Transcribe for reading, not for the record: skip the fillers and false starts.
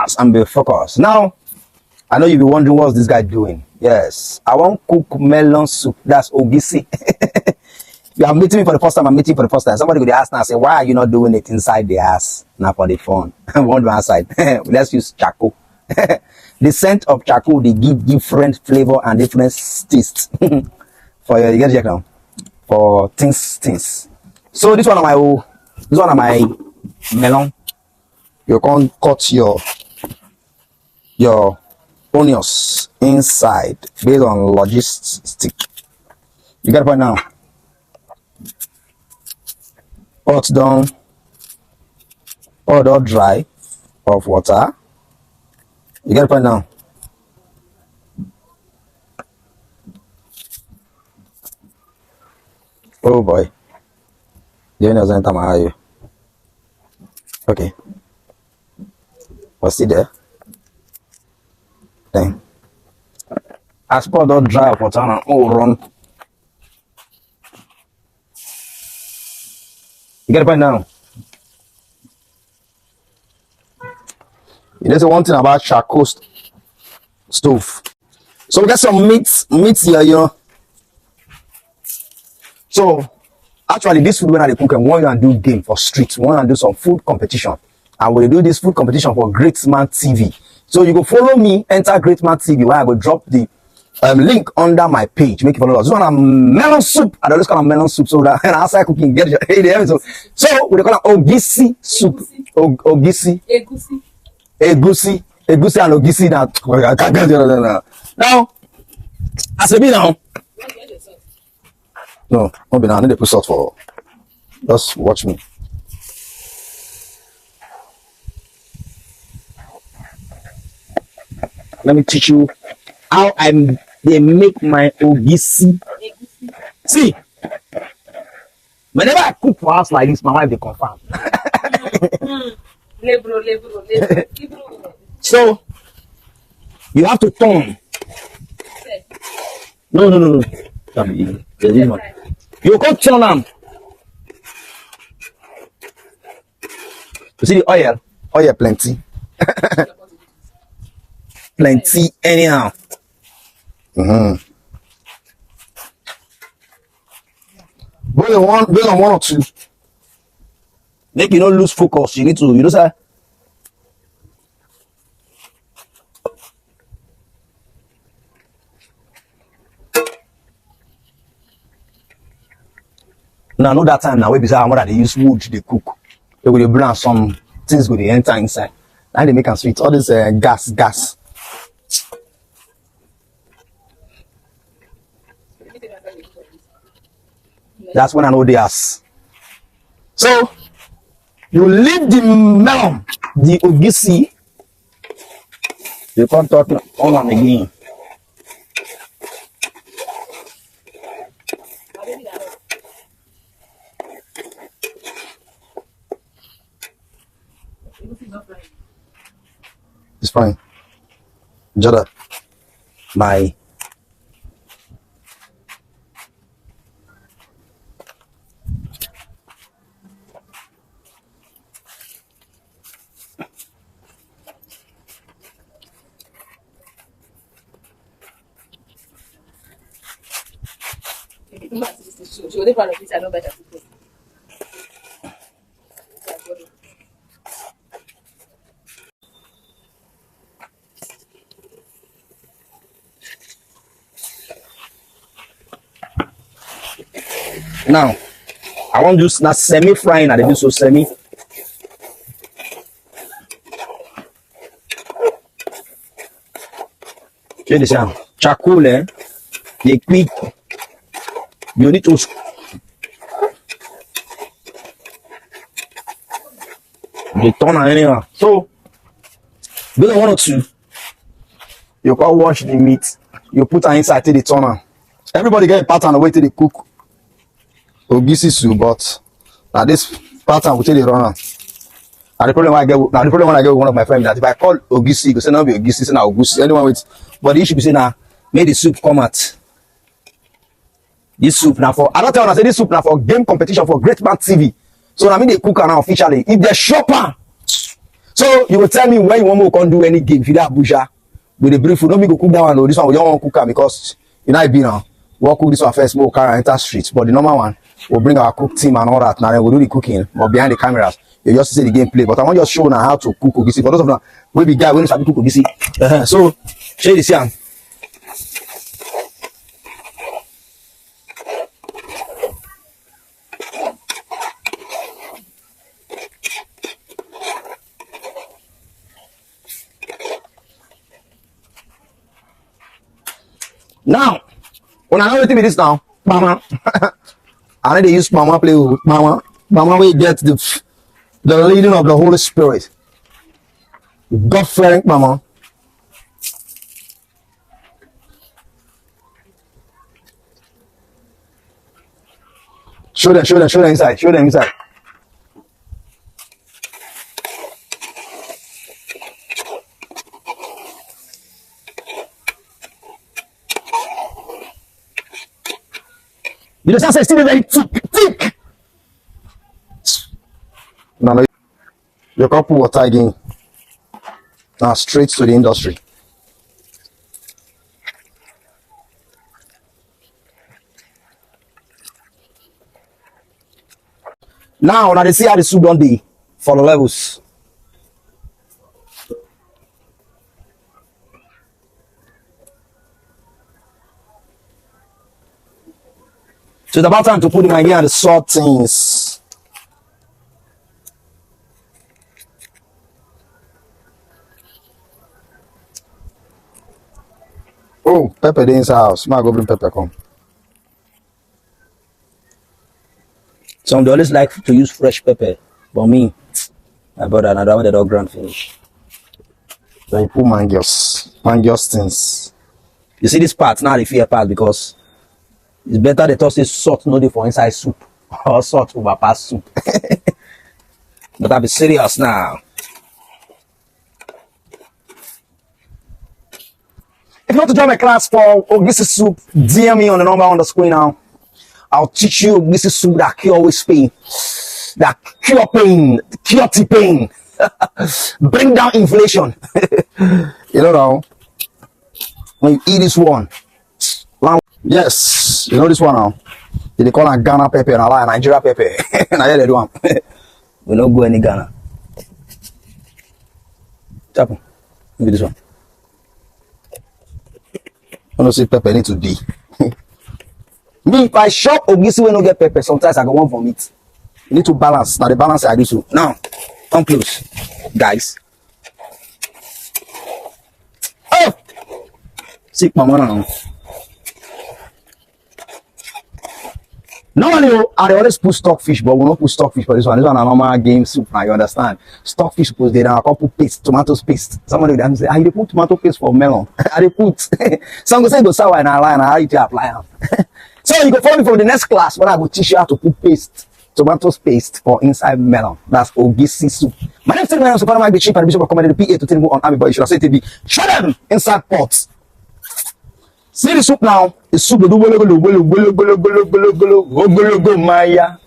relax and be focused. Now, I know you'll be wondering what's this guy doing. Yes, I want cook melon soup. That's Ogusi. You are meeting me for the first time. I'm meeting for the first time. Somebody could ask now, say, why are you not doing it inside the house? Now for the phone. I want to outside. Let's use charcoal. The scent of charcoal, they give different flavor and different taste. For you get it now. For things. So this one of my melon. You can cut your onions inside based on logistic. You get the point now. Pot down, all dry of water. You get the point now. Oh boy, the onions enter my eye. Okay, what's it there? Then, as pot all dry of water and all run. You get the point now. There's one thing about charcoal stove. So we got some meat here, you know. So actually, this food when I cook and want to do game for street, want to do some food competition, and we do this food competition for Great Man TV. So you go follow me, enter Great Man TV, where I will drop the link under my page. Make it follow us. This one I'm melon soup. I always call them melon soup so that and outside cooking get it. So we call it Ogusi soup. Ogusi. Egusi and Ogusi now. As a bit now. No, not be now. I need to put salt for. Just watch me. Let me teach you how they make my Ogusi. See, whenever I cook for house like this, my wife they confirm. So you have to turn. No. You can't turn them. You see the oil plenty. Plenty anyhow. Based on one or two. Make you not lose focus. You need to, you know, sir. Now, know that time now, we beside our mother, they use wood, they cook. They will burn some things, go they enter inside. Now they make them sweet. All this gas. That's when I know they ask. So you leave the melon, the Ogusi, you can't talk on and again. It's fine. Jada, my I know better. Now, I want to do that semi frying. I do so semi. Check this out. Charcoal, they quick. You need to. They turn anyway. So, do one or two. You can wash the meat. You put it inside till the turner. Everybody get a pattern of way till they cook. Ogusi soup, but now this pattern will tell you run. And the problem I get with one of my friends that if I call Ogusi, you say no be Ogusi, say now Ogusi. Anyone with, but the issue be say now make the soup come out. This soup now for I don't tell you I say this soup now for game competition for Great Man TV. So I mean they cook now officially. If they shopper, So you will tell me when you want me to come do any game, if you that Abuja with the brief food, no me go cook that one or this one, we don't want to cook am because you know I be now. We'll cook this one first, we'll carry enter streets. But the normal one, we'll bring our cook team and all that. Now then we'll do the cooking, but behind the cameras, you just see the gameplay. But I want just show now how to cook Ogusi. For those of them, we be guy when you cook Ogusi. So share this here. Now, when I know what this now, mama, I know they use mama play with mama. Mama will get the leading of the Holy Spirit. God fearing mama. Show them inside, show them inside. You just say still very thick. Now you can't put water again. Now straight to the industry. Now they see how the soup done dey for the levels. So it's about time to put in my gear and the salt things. Oh, pepper dey inside house. Might go bring pepper come. Some they always like to use fresh pepper, but me, my brother, another one they don't grand finish. So you put mangoes things. You see this part now, the fear part because it's better they toss this salt no dey for inside soup or salt over past soup. But I'll be serious now. If you want to join my class for Ogusi soup, DM me on the number on the screen now. I'll teach you Ogusi soup that cure always pain, that cure pain, cure pain, bring down inflation. You know now, when you eat this one, yes, you know this one now. They call it Ghana pepper and I like Nigeria pepper. And I hear they do one. We don't go any Ghana. Tap on. Look at this one. I don't see pepper need to be. Me, if I shop Ogusi when no get pepper, sometimes I go want vomit. You need to balance. Now the balance I do so. Now, come close, guys. Oh, sick mama now. Normally, I always put stockfish, but we don't put stockfish for this one. This one is a normal game soup. Now you understand? Stockfish put there. I can't put paste, tomato paste. Somebody will say, "Ah, you put tomato paste for melon." I put. Some go say go sour and I lie and I to apply. So you go follow me for the next class when I go teach you how to put paste, tomato paste for inside melon. That's Ogusi soup. My name is Funnymic, the chief and the bishop of comedy, the PA to tell on Army Boy. You should have said to be shut them inside pots. See the soup now. The soup will do Maya.